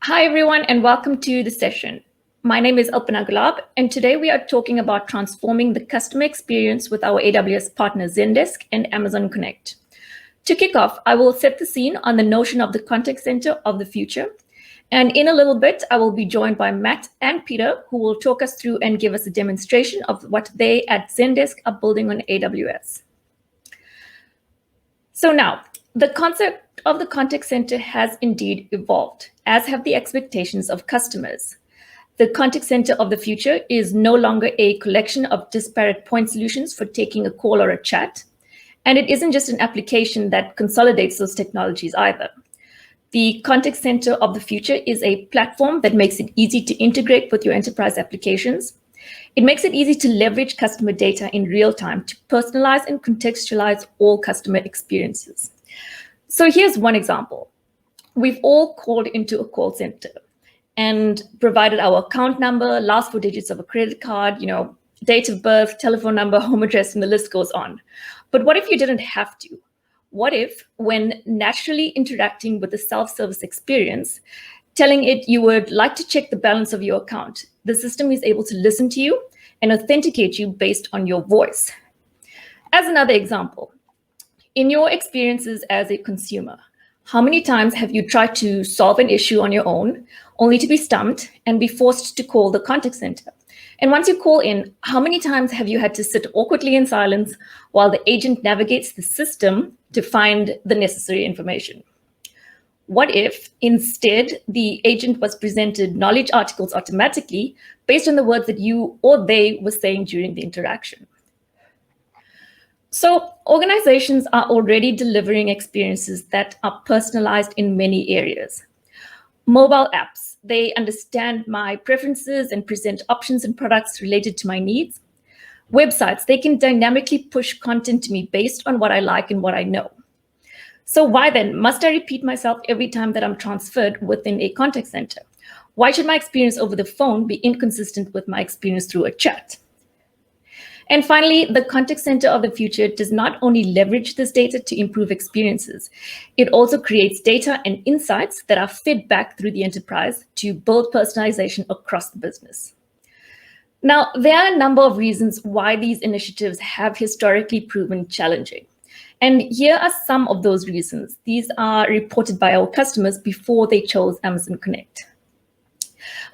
Hi, everyone, and welcome to the session. My name is Alpana Gulab, and today we are talking about transforming the customer experience with our AWS partner Zendesk and Amazon Connect. To kick off, I will set the scene on the notion of the contact center of the future. And in a little bit, I will be joined by Matt and Peter, who will talk us through and give us a demonstration of what they at Zendesk are building on AWS. So now, the concept of the contact center has indeed evolved, as have the expectations of customers. The contact center of the future is no longer a collection of disparate point solutions for taking a call or a chat. And it isn't just an application that consolidates those technologies either. The contact center of the future is a platform that makes it easy to integrate with your enterprise applications. It makes it easy to leverage customer data in real time to personalize and contextualize all customer experiences. So here's one example. We've all called into a call center and provided our account number, last four digits of a credit card, date of birth, telephone number, home address, and the list goes on. But what if you didn't have to? What if, when naturally interacting with the self-service experience, telling it you would like to check the balance of your account, the system is able to listen to you and authenticate you based on your voice? As another example, in your experiences as a consumer, how many times have you tried to solve an issue on your own, only to be stumped and be forced to call the contact center? And once you call in, how many times have you had to sit awkwardly in silence while the agent navigates the system to find the necessary information? What if instead the agent was presented knowledge articles automatically based on the words that you or they were saying during the interaction? So organizations are already delivering experiences that are personalized in many areas. Mobile apps, they understand my preferences and present options and products related to my needs. Websites, they can dynamically push content to me based on what I like and what I know. So why then must I repeat myself every time that I'm transferred within a contact center? Why should my experience over the phone be inconsistent with my experience through a chat? And finally, the contact center of the future does not only leverage this data to improve experiences, it also creates data and insights that are fed back through the enterprise to build personalization across the business. Now, there are a number of reasons why these initiatives have historically proven challenging. And here are some of those reasons. These are reported by our customers before they chose Amazon Connect.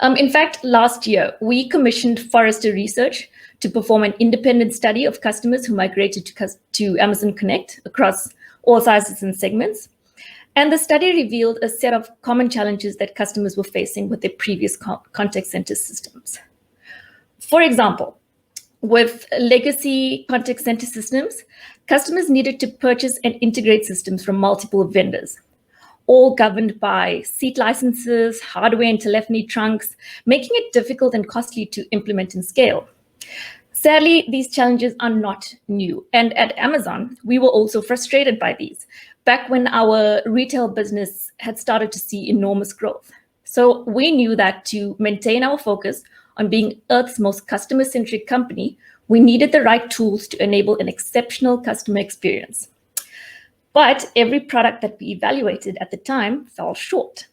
In fact, last year, we commissioned Forrester Research to perform an independent study of customers who migrated to Amazon Connect across all sizes and segments. And the study revealed a set of common challenges that customers were facing with their previous contact center systems. For example, with legacy contact center systems, customers needed to purchase and integrate systems from multiple vendors, all governed by seat licenses, hardware and telephony trunks, making it difficult and costly to implement and scale. Sadly, these challenges are not new. And at Amazon, we were also frustrated by these, back when our retail business had started to see enormous growth. So we knew that to maintain our focus on being Earth's most customer-centric company, we needed the right tools to enable an exceptional customer experience. But every product that we evaluated at the time fell short.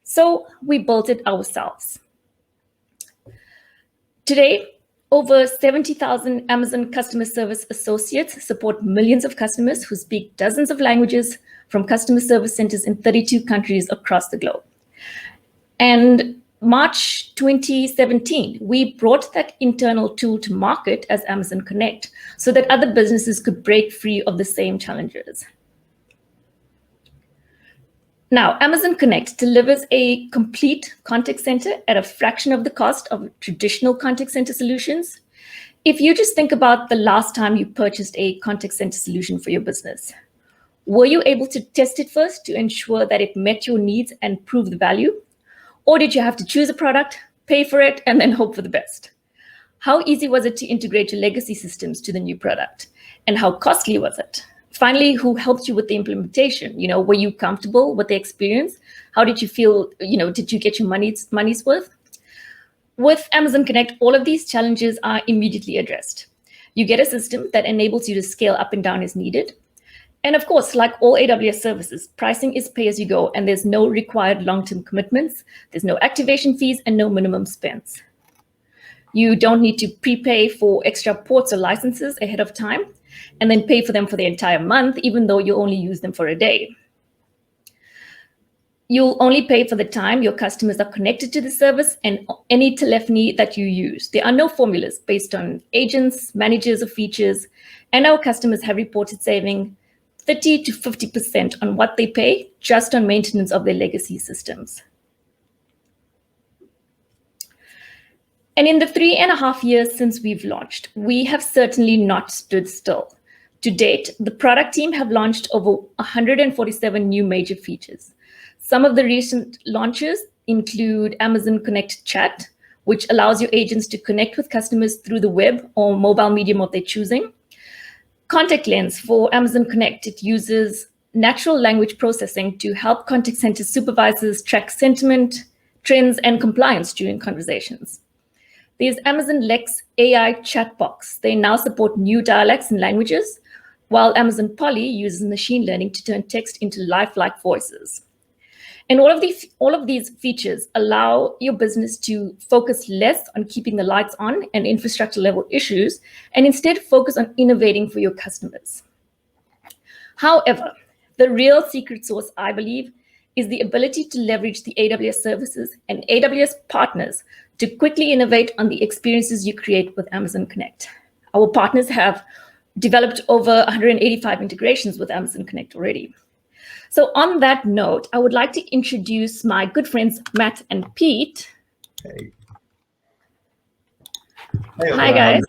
So we built it ourselves. Today, over 70,000 Amazon customer service associates support millions of customers who speak dozens of languages from customer service centers in 32 countries across the globe. And March 2017, we brought that internal tool to market as Amazon Connect so that other businesses could break free of the same challenges. Now, Amazon Connect delivers a complete contact center at a fraction of the cost of traditional contact center solutions. If you just think about the last time you purchased a contact center solution for your business, were you able to test it first to ensure that it met your needs and prove the value? Or did you have to choose a product, pay for it, and then hope for the best? How easy was it to integrate your legacy systems to the new product? And how costly was it? Finally, who helped you with the implementation? Were you comfortable with the experience? How did you feel? Did you get your money's worth? With Amazon Connect, all of these challenges are immediately addressed. You get a system that enables you to scale up and down as needed. And of course, like all AWS services, pricing is pay as you go, and there's no required long-term commitments. There's no activation fees and no minimum spends. You don't need to prepay for extra ports or licenses ahead of time and then pay for them for the entire month, even though you only use them for a day. You'll only pay for the time your customers are connected to the service and any telephony that you use. There are no formulas based on agents, managers, or features, and our customers have reported saving 30 to 50% on what they pay just on maintenance of their legacy systems. And in the 3.5 years since we've launched, we have certainly not stood still. To date, the product team have launched over 147 new major features. Some of the recent launches include Amazon Connect Chat, which allows your agents to connect with customers through the web or mobile medium of their choosing. Contact Lens for Amazon Connect, it uses natural language processing to help contact center supervisors track sentiment, trends, and compliance during conversations. There's Amazon Lex AI chat box. They now support new dialects and languages, while Amazon Polly uses machine learning to turn text into lifelike voices. And all of these features allow your business to focus less on keeping the lights on and infrastructure level issues, and instead focus on innovating for your customers. However, the real secret sauce, I believe, is the ability to leverage the AWS services and AWS partners to quickly innovate on the experiences you create with Amazon Connect. Our partners have developed over 185 integrations with Amazon Connect already. So on that note, I would like to introduce my good friends, Matt and Pete. Hey. Hi, guys.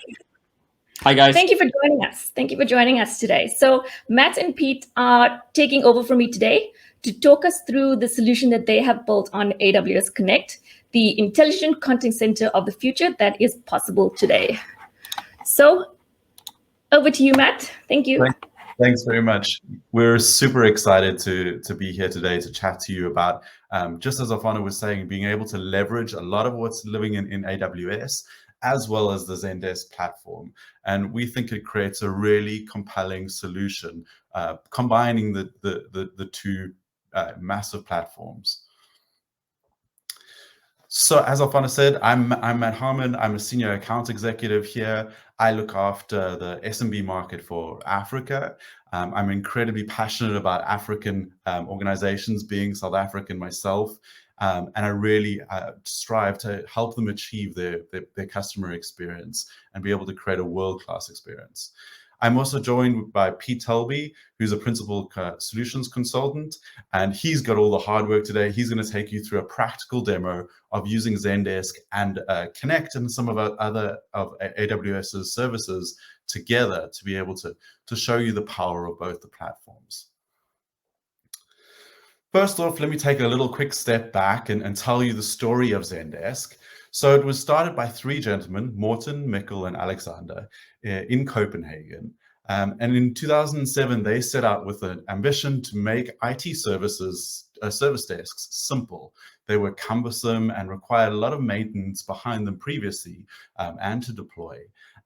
Hi, guys. Thank you for joining us. Thank you for joining us today. So Matt and Pete are taking over from me today to talk us through the solution that they have built on AWS Connect, the intelligent content center of the future that is possible today. So over to you, Matt. Thank you. Thanks very much. We're super excited to be here today to chat to you about, just as Afana was saying, being able to leverage a lot of what's living in AWS, as well as the Zendesk platform. And we think it creates a really compelling solution, combining the two massive platforms. So as Afana said, I'm Matt Harmon. I'm a senior account executive here. I look after the SMB market for Africa. I'm incredibly passionate about African organizations, being South African myself. And I really strive to help them achieve their customer experience and be able to create a world-class experience. I'm also joined by Pete Telby, who's a principal solutions consultant, and he's got all the hard work today. He's going to take you through a practical demo of using Zendesk and Connect and some of our other of AWS's services together to be able to show you the power of both the platforms. First off, let me take a little quick step back and tell you the story of Zendesk. So it was started by three gentlemen, Morten, Mikkel, and Alexander, in Copenhagen. And in 2007, they set out with an ambition to make IT services, service desks, simple. They were cumbersome and required a lot of maintenance behind them previously and to deploy.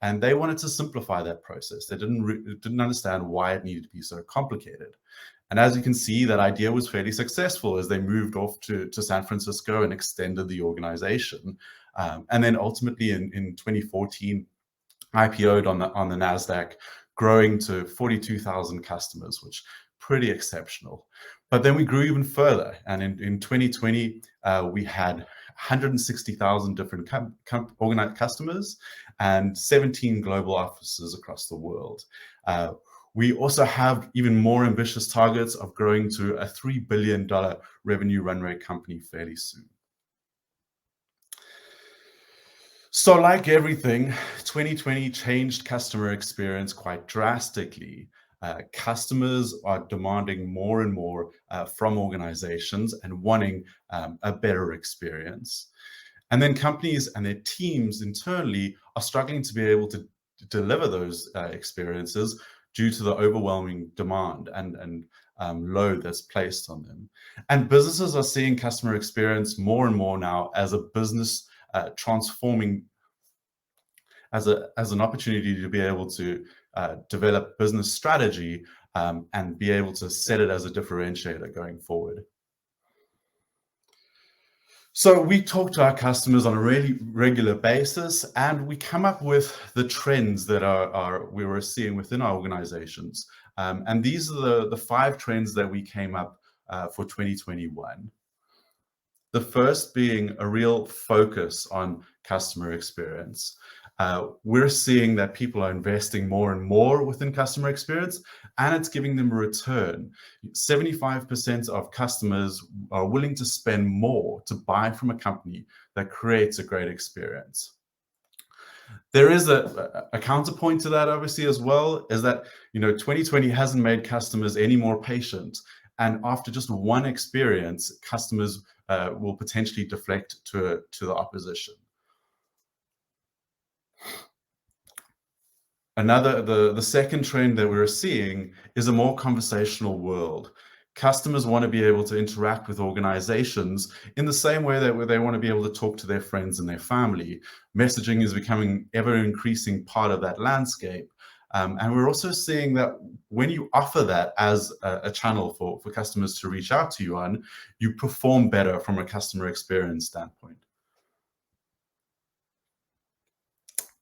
And they wanted to simplify that process. They didn't understand why it needed to be so complicated. And as you can see, that idea was fairly successful as they moved off to San Francisco and extended the organization. And then ultimately in 2014, IPO'd on the NASDAQ, growing to 42,000 customers, which pretty exceptional. But then we grew even further. And in 2020, we had 160,000 different customers and 17 global offices across the world. We also have even more ambitious targets of growing to a $3 billion revenue run rate company fairly soon. So like everything, 2020 changed customer experience quite drastically. Customers are demanding more and more from organizations and wanting a better experience. And then companies and their teams internally are struggling to be able to deliver those experiences due to the overwhelming demand and load that's placed on them. And businesses are seeing customer experience more and more now as a business transforming, as an opportunity to be able to develop business strategy and be able to set it as a differentiator going forward. So we talk to our customers on a really regular basis, and we come up with the trends that we were seeing within our organizations. And these are the 5 trends that we came up for 2021. The first being a real focus on customer experience. We're seeing that people are investing more and more within customer experience, and it's giving them a return. 75% of customers are willing to spend more to buy from a company that creates a great experience. There is a counterpoint to that, obviously, as well, is that 2020 hasn't made customers any more patient. And after just one experience, customers will potentially deflect to the opposition. The second trend that we're seeing is a more conversational world. Customers want to be able to interact with organizations in the same way that they want to be able to talk to their friends and their family. Messaging is becoming ever increasing part of that landscape. And we're also seeing that when you offer that as a channel for customers to reach out to you on, you perform better from a customer experience standpoint.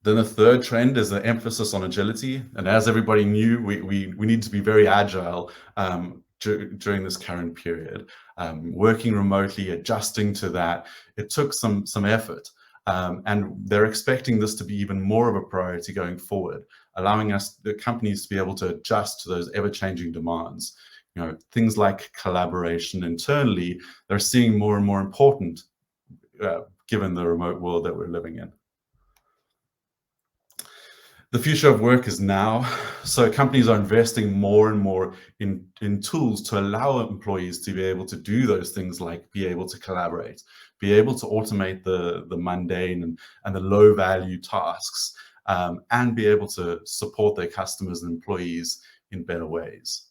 Then the third trend is the emphasis on agility. And as everybody knew, we need to be very agile during this current period. Working remotely, adjusting to that, it took some effort. And they're expecting this to be even more of a priority going forward, allowing the companies to be able to adjust to those ever-changing demands. Things like collaboration internally, they're seeing more and more important given the remote world that we're living in. The future of work is now, so companies are investing more and more in tools to allow employees to be able to do those things, like be able to collaborate, be able to automate the mundane and the low value tasks, and be able to support their customers and employees in better ways.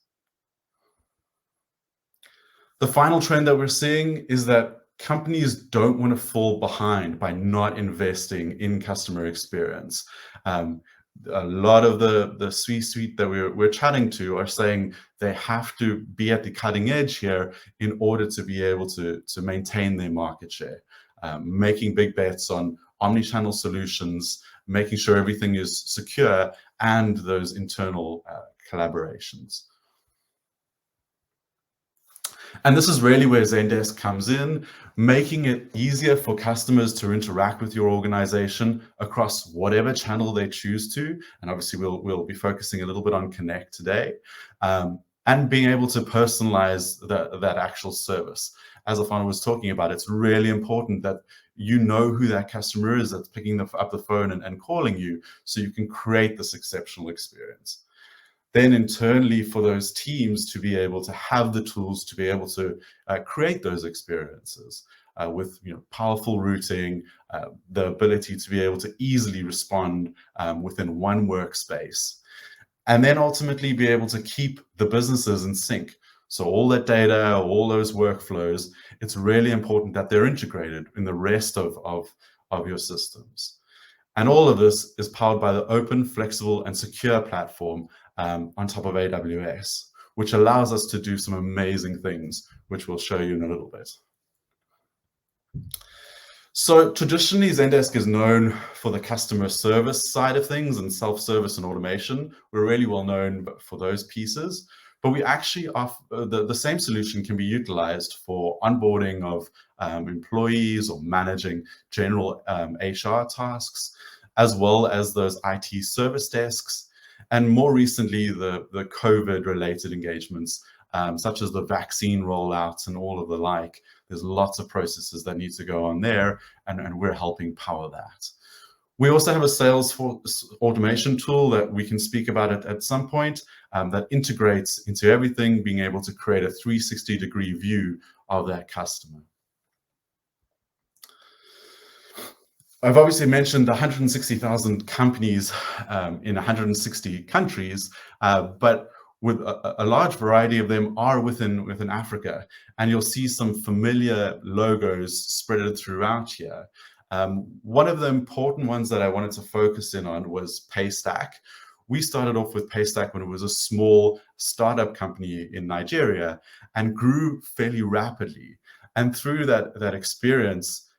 The final trend that we're seeing is that companies don't want to fall behind by not investing in customer experience. A lot of the C-suite that we're chatting to are saying they have to be at the cutting edge here in order to be able to maintain their market share, making big bets on omni-channel solutions, making sure everything is secure, and those internal collaborations. And this is really where Zendesk comes in, making it easier for customers to interact with your organization across whatever channel they choose to. And obviously, we'll be focusing a little bit on Connect today, and being able to personalize that actual service. As Afana was talking about, it's really important that you know who that customer is that's picking up the phone and calling you, so you can create this exceptional experience. Then internally, for those teams to be able to have the tools to be able to create those experiences with powerful routing, the ability to be able to easily respond within one workspace, and then ultimately be able to keep the businesses in sync. So all that data, all those workflows, it's really important that they're integrated in the rest of your systems. And all of this is powered by the open, flexible, and secure platform on top of AWS, which allows us to do some amazing things, which we'll show you in a little bit. So traditionally, Zendesk is known for the customer service side of things and self-service and automation. We're really well known for those pieces, but we actually offer the same solution can be utilized for onboarding of employees or managing general HR tasks, as well as those IT service desks, and more recently, the COVID-related engagements, such as the vaccine rollouts and all of the like. There's lots of processes that need to go on there, and we're helping power that. We also have a Salesforce automation tool that we can speak about at some point that integrates into everything, being able to create a 360-degree view of that customer. I've obviously mentioned 160,000 companies in 160 countries, but with a large variety of them are within Africa, and you'll see some familiar logos spread throughout here. One of the important ones that I wanted to focus in on was Paystack, we started off with Paystack when it was a small startup company in Nigeria and grew fairly rapidly. And through that experience,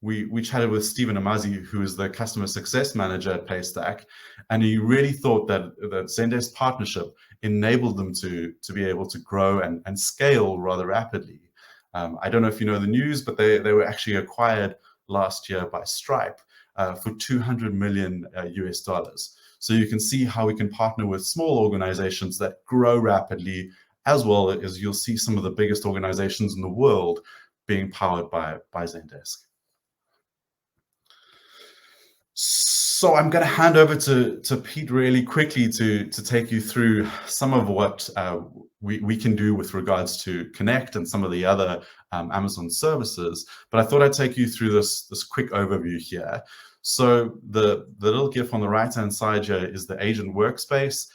we chatted with Stephen Amazi, who is the customer success manager at Paystack, and he really thought that Zendesk partnership enabled them to be able to grow and scale rather rapidly. I don't know if you know the news, but they were actually acquired last year by Stripe for $200 million US dollars. So you can see how we can partner with small organizations that grow rapidly, as well as you'll see some of the biggest organizations in the world being powered by Zendesk. So I'm going to hand over to Pete really quickly to take you through some of what we can do with regards to Connect and some of the other Amazon services. But I thought I'd take you through this quick overview here. So the little GIF on the right-hand side here is the agent workspace,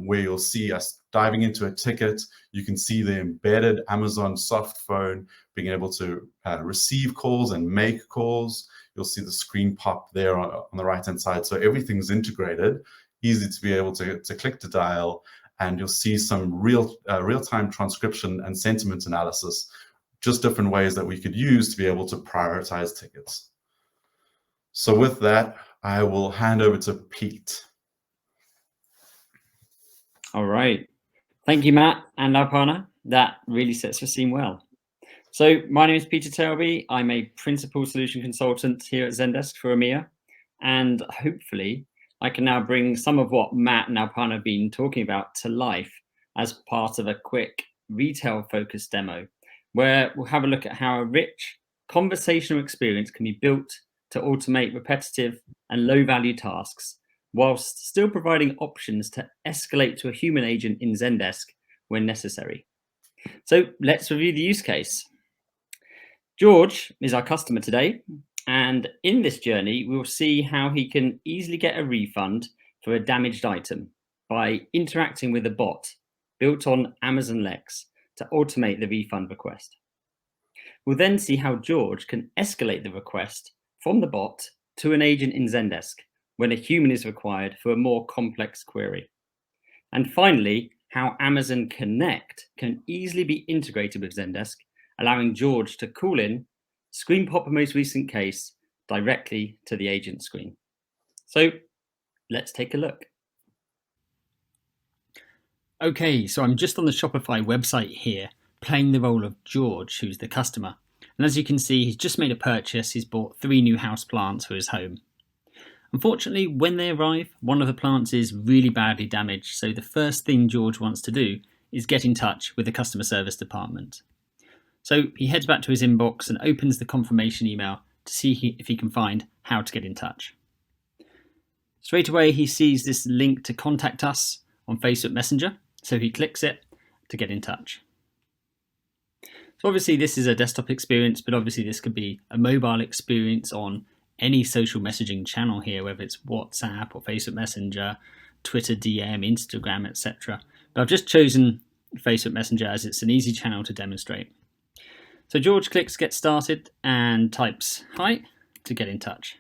where you'll see us diving into a ticket. You can see the embedded Amazon soft phone being able to receive calls and make calls. You'll see the screen pop there on the right-hand side. So everything's integrated, easy to be able to click to dial, and you'll see some real-time transcription and sentiment analysis, just different ways that we could use to be able to prioritize tickets. So with that, I will hand over to Pete. All right. Thank you, Matt and Alpana. That really sets the scene well. So my name is Peter Terlby. I'm a principal solution consultant here at Zendesk for EMEA. And hopefully I can now bring some of what Matt and Alpana have been talking about to life as part of a quick retail-focused demo, where we'll have a look at how a rich conversational experience can be built to automate repetitive and low-value tasks, whilst still providing options to escalate to a human agent in Zendesk when necessary. So let's review the use case. George is our customer today, and in this journey, we'll see how he can easily get a refund for a damaged item by interacting with a bot built on Amazon Lex to automate the refund request. We'll then see how George can escalate the request from the bot to an agent in Zendesk when a human is required for a more complex query. And finally, how Amazon Connect can easily be integrated with Zendesk, allowing George to call in, screen pop a most recent case directly to the agent screen. So let's take a look. Okay, so I'm just on the Shopify website here, playing the role of George, who's the customer. And as you can see, he's just made a purchase. He's bought 3 new houseplants for his home. Unfortunately, when they arrive, one of the plants is really badly damaged. So the first thing George wants to do is get in touch with the customer service department. So he heads back to his inbox and opens the confirmation email to see if he can find how to get in touch. Straight away, he sees this link to contact us on Facebook Messenger. So he clicks it to get in touch. So obviously this is a desktop experience, but obviously this could be a mobile experience on any social messaging channel here, whether it's WhatsApp or Facebook Messenger, Twitter DM, Instagram, etc. But I've just chosen Facebook Messenger as it's an easy channel to demonstrate. So George clicks get started and types hi to get in touch.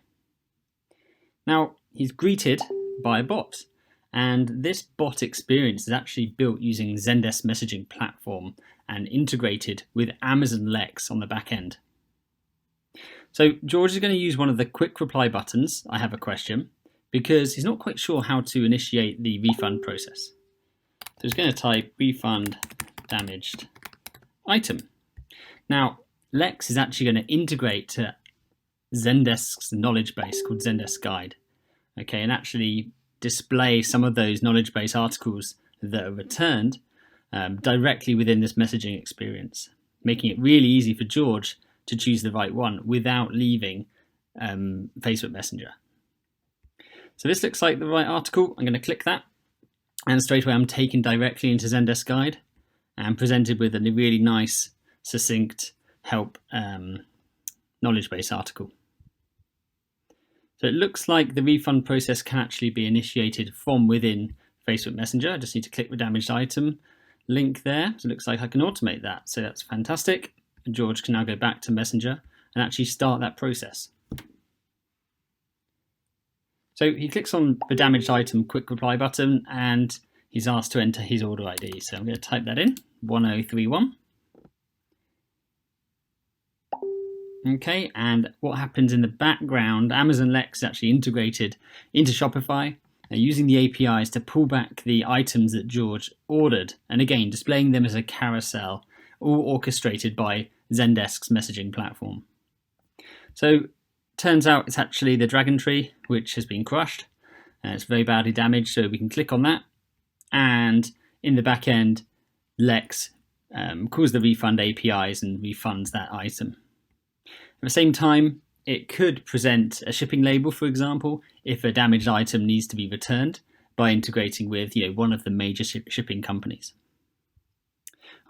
Now he's greeted by a bot, and this bot experience is actually built using Zendesk messaging platform and integrated with Amazon Lex on the back end. So George is going to use one of the quick reply buttons, I have a question, because he's not quite sure how to initiate the refund process. So he's going to type refund damaged item. Now, Lex is actually going to integrate to Zendesk's knowledge base called Zendesk Guide, okay, and actually display some of those knowledge base articles that are returned directly within this messaging experience, making it really easy for George to choose the right one without leaving Facebook Messenger. So this looks like the right article. I'm going to click that, and straight away I'm taken directly into Zendesk Guide and presented with a really nice, succinct help knowledge base article. So it looks like the refund process can actually be initiated from within Facebook Messenger. I just need to click the damaged item link there. So it looks like I can automate that. So that's fantastic. And George can now go back to Messenger and actually start that process. So he clicks on the damaged item quick reply button and he's asked to enter his order ID. So I'm going to type that in, 1031. Okay, and what happens in the background, Amazon Lex is actually integrated into Shopify, using the APIs to pull back the items that George ordered, and again, displaying them as a carousel, all orchestrated by Zendesk's messaging platform. So, turns out it's actually the Dragon Tree, which has been crushed. It's very badly damaged, so we can click on that, and in the back end, Lex calls the refund APIs and refunds that item. At the same time, it could present a shipping label, for example, if a damaged item needs to be returned by integrating with one of the major shipping companies.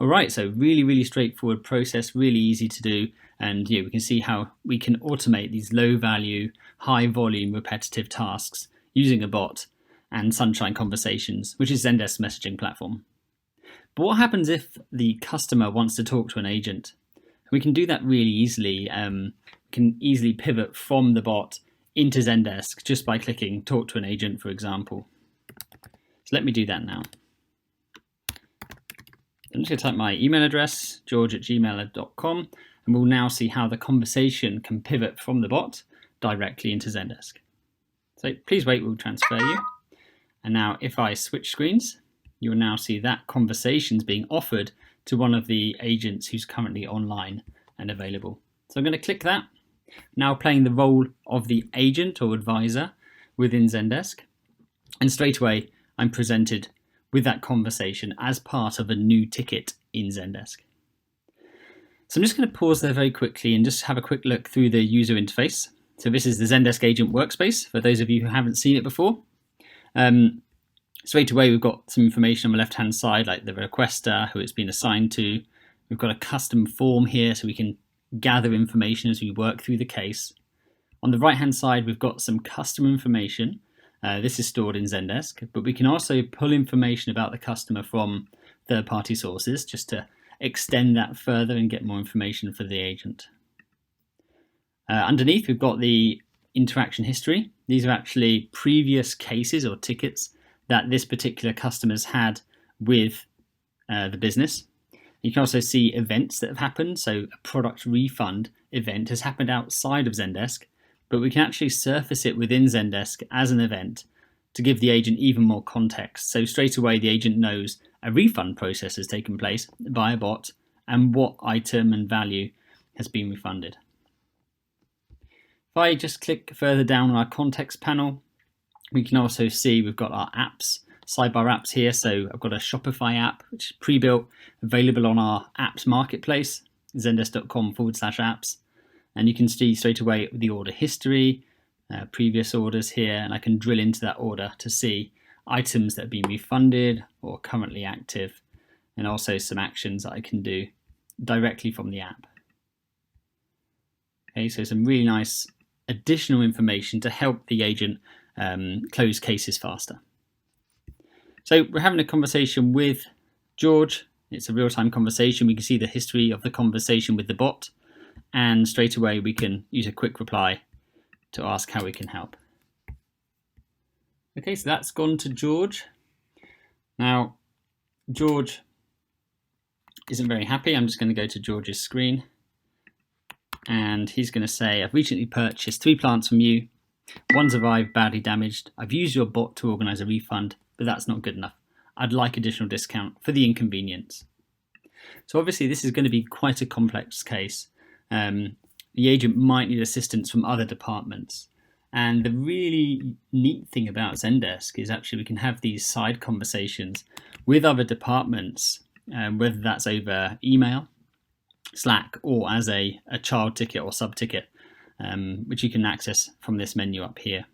All right, so really straightforward process, really easy to do, and we can see how we can automate these low-value, high-volume, repetitive tasks using a bot and Sunshine Conversations, which is Zendesk's messaging platform. But what happens if the customer wants to talk to an agent? We can do that really easily. Can easily pivot from the bot into Zendesk just by clicking Talk to an Agent, for example. So let me do that now. I'm just going to type my email address, george@gmail.com, and we'll now see how the conversation can pivot from the bot directly into Zendesk. So please wait, we'll transfer you. And now if I switch screens, you'll now see that conversation's being offered to one of the agents who's currently online and available. So I'm going to click that, now playing the role of the agent or advisor within Zendesk. And straight away, I'm presented with that conversation as part of a new ticket in Zendesk. So I'm just going to pause there very quickly and just have a quick look through the user interface. So this is the Zendesk agent workspace, for those of you who haven't seen it before. Straight away, we've got some information on the left-hand side, like the requester, who it's been assigned to. We've got a custom form here, so we can gather information as we work through the case. On the right-hand side, we've got some custom information. This is stored in Zendesk, but we can also pull information about the customer from third-party sources, just to extend that further and get more information for the agent. Underneath, we've got the interaction history. These are actually previous cases or tickets that this particular customer's had with the business. You can also see events that have happened. So a product refund event has happened outside of Zendesk, but we can actually surface it within Zendesk as an event to give the agent even more context. So straight away, the agent knows a refund process has taken place by a bot and what item and value has been refunded. If I just click further down on our context panel, we can also see we've got our apps, sidebar apps here. So I've got a Shopify app, which is pre-built, available on our apps marketplace, zendesk.com/apps. And you can see straight away the order history, previous orders here, and I can drill into that order to see items that have been refunded or currently active, and also some actions that I can do directly from the app. Okay, so some really nice additional information to help the agent close cases faster. So we're having a conversation with George. It's a real-time conversation. We can see the history of the conversation with the bot, and straight away we can use a quick reply to ask how we can help. Okay, so that's gone to George. Now, George isn't very happy. I'm just going to go to George's screen, and he's going to say, I've recently purchased 3 plants from you. One's arrived badly damaged. I've used your bot to organize a refund, but that's not good enough. I'd like additional discount for the inconvenience. So obviously this is going to be quite a complex case. The agent might need assistance from other departments. And the really neat thing about Zendesk is actually we can have these side conversations with other departments, whether that's over email, Slack, or as a child ticket or sub-ticket, which you can access from this menu up here.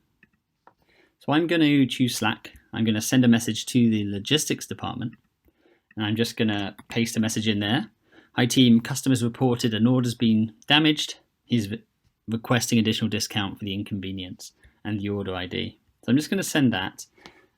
So I'm going to choose Slack. I'm going to send a message to the logistics department, and I'm just going to paste a message in there. Hi team, customers reported an order's been damaged. He's requesting additional discount for the inconvenience and the order ID. So I'm just going to send that,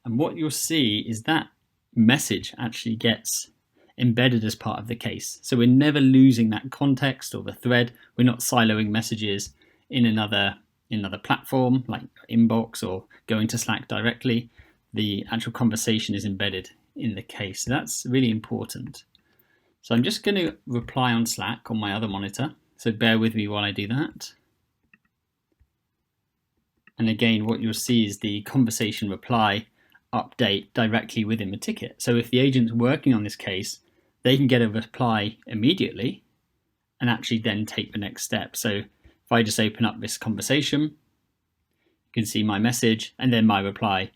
and what you'll see is that message actually gets embedded as part of the case. So we're never losing that context or the thread. We're not siloing messages in another in another platform like Inbox or going to Slack directly, the actual conversation is embedded in the case. So that's really important. So I'm just going to reply on Slack on my other monitor. So bear with me while I do that. And again, what you'll see is the conversation reply update directly within the ticket. So if the agent's working on this case, they can get a reply immediately and actually then take the next step. So if I just open up this conversation, you can see my message and then my reply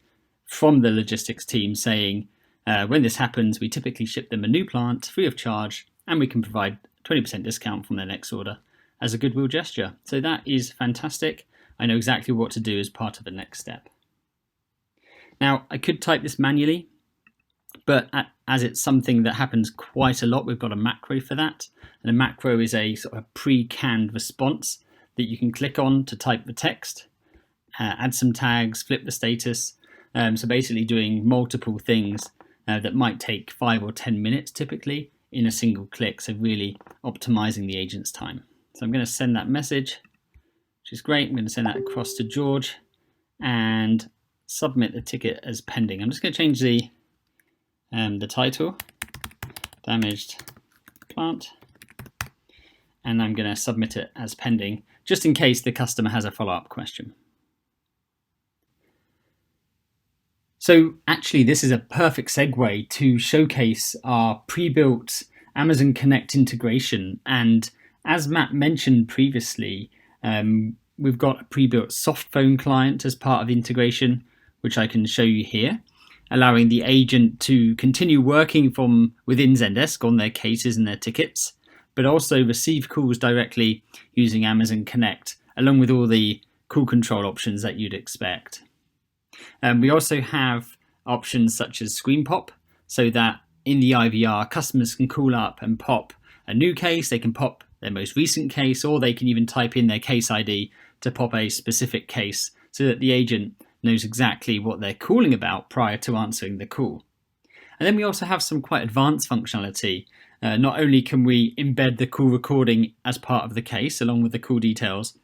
from the logistics team saying, when this happens, we typically ship them a new plant free of charge, and we can provide 20% discount from their next order as a goodwill gesture. So that is fantastic. I know exactly what to do as part of the next step. Now, I could type this manually, but as it's something that happens quite a lot, we've got a macro for that. And a macro is a sort of pre-canned response that you can click on to type the text, add some tags, flip the status. So basically doing multiple things that might take 5 or 10 minutes typically in a single click. So really optimizing the agent's time. So I'm going to send that message, which is great. I'm going to send that across to George and submit the ticket as pending. I'm just going to change the title, damaged plant, and I'm going to submit it as pending, just in case the customer has a follow-up question. So actually, this is a perfect segue to showcase our pre-built Amazon Connect integration. And as Matt mentioned previously, we've got a pre-built soft phone client as part of the integration, which I can show you here, allowing the agent to continue working from within Zendesk on their cases and their tickets, but also receive calls directly using Amazon Connect, along with all the call control options that you'd expect. We also have options such as screen pop, so that in the IVR, customers can call up and pop a new case, they can pop their most recent case, or they can even type in their case ID to pop a specific case so that the agent knows exactly what they're calling about prior to answering the call. And then we also have some quite advanced functionality. Not only can we embed the call recording as part of the case along with the call details,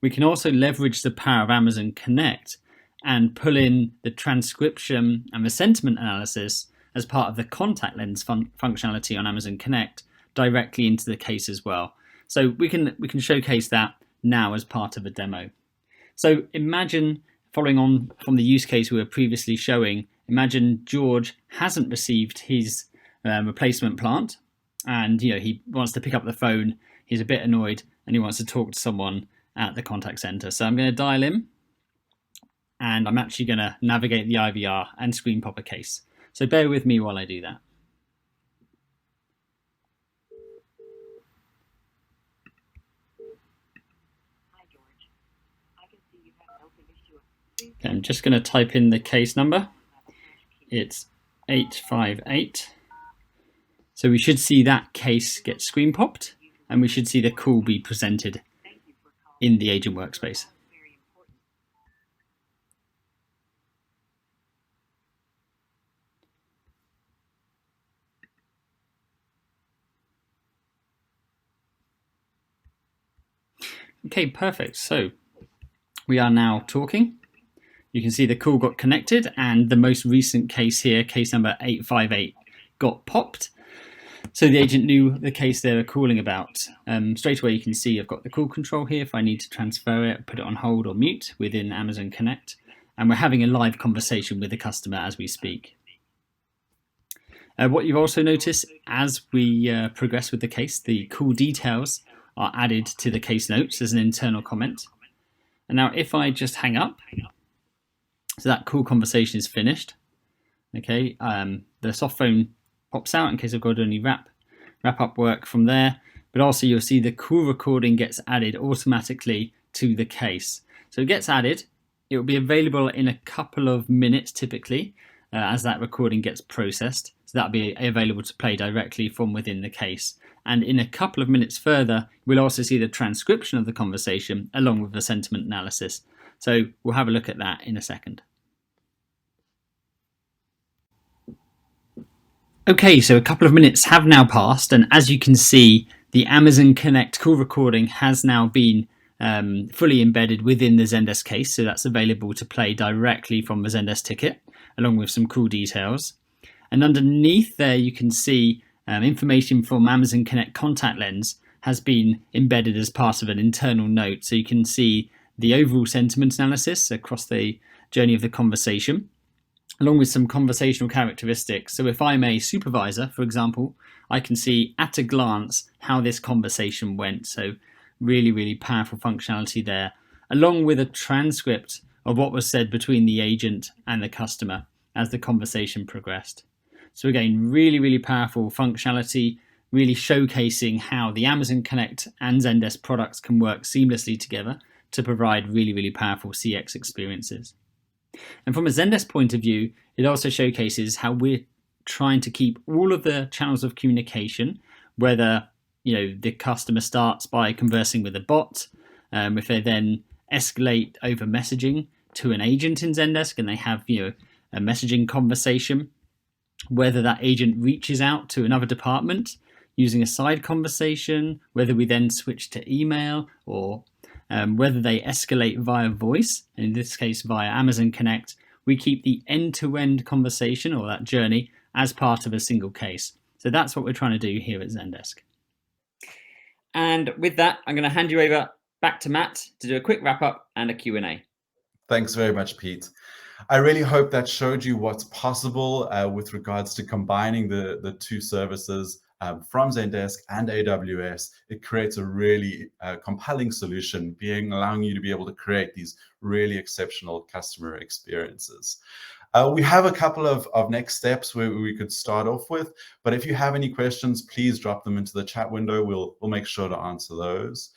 we can also leverage the power of Amazon Connect and pull in the transcription and the sentiment analysis as part of the contact lens functionality on Amazon Connect directly into the case as well. So we can showcase that now as part of a demo. So imagine, following on from the use case we were previously showing, imagine George hasn't received his replacement plant, and he wants to pick up the phone, he's a bit annoyed, and he wants to talk to someone at the contact center. So I'm going to dial in, and I'm actually going to navigate the IVR and screen pop a case. So bear with me while I do that. Okay, I'm just going to type in the case number. It's 858. So we should see that case get screen popped, and we should see the call be presented in the agent workspace. Okay, perfect. So we are now talking. You can see the call got connected, and the most recent case here, case number 858, got popped. So the agent knew the case they were calling about. Straight away you can see I've got the call control here if I need to transfer it, put it on hold or mute within Amazon Connect. And we're having a live conversation with the customer as we speak. What you've also noticed as we progress with the case, the call details are added to the case notes as an internal comment. And now if I just hang up, so that call conversation is finished. Okay, the soft phone pops out in case I've got any wrap up work from there, but also you'll see the call recording gets added automatically to the case. So it gets added, it will be available in a couple of minutes typically as that recording gets processed. So that'll be available to play directly from within the case. And in a couple of minutes further, we'll also see the transcription of the conversation along with the sentiment analysis. So we'll have a look at that in a second. Okay, so a couple of minutes have now passed, and as you can see, the Amazon Connect call recording has now been fully embedded within the Zendesk case. So that's available to play directly from the Zendesk ticket, along with some cool details. And underneath there, you can see information from Amazon Connect Contact Lens has been embedded as part of an internal note. So you can see the overall sentiment analysis across the journey of the conversation, along with some conversational characteristics. So if I'm a supervisor, for example, I can see at a glance how this conversation went. So really, really powerful functionality there, along with a transcript of what was said between the agent and the customer as the conversation progressed. So again, really, really powerful functionality, really showcasing how the Amazon Connect and Zendesk products can work seamlessly together to provide really, really powerful CX experiences. And from a Zendesk point of view, it also showcases how we're trying to keep all of the channels of communication, whether the customer starts by conversing with a bot, if they then escalate over messaging to an agent in Zendesk and they have a messaging conversation, whether that agent reaches out to another department using a side conversation, whether we then switch to email, or whether they escalate via voice, and in this case via Amazon Connect, we keep the end-to-end conversation or that journey as part of a single case. So that's what we're trying to do here at Zendesk. And with that, I'm going to hand you over back to Matt to do a quick wrap-up and a Q&A. Thanks very much, Pete. I really hope that showed you what's possible with regards to combining the two services from Zendesk and AWS. It creates a really compelling solution, allowing you to be able to create these really exceptional customer experiences. We have a couple of next steps where we could start off with, but if you have any questions, please drop them into the chat window. We'll make sure to answer those.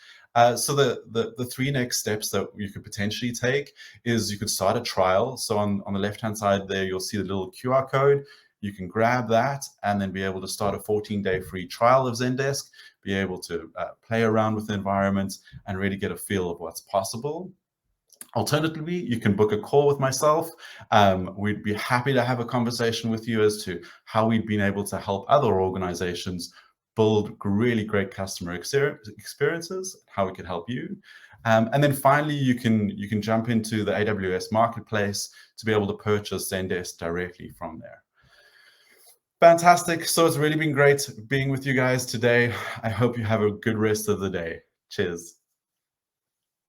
So the three next steps that you could potentially take is you could start a trial. So on the left-hand side there, you'll see the little QR code. You can grab that and then be able to start a 14-day free trial of Zendesk, be able to play around with the environment and really get a feel of what's possible. Alternatively, you can book a call with myself. We'd be happy to have a conversation with you as to how we've been able to help other organizations build really great customer experiences, how we could help you. And then finally, you can jump into the AWS marketplace to be able to purchase Zendesk directly from there. Fantastic. So it's really been great being with you guys today. I hope you have a good rest of the day. Cheers.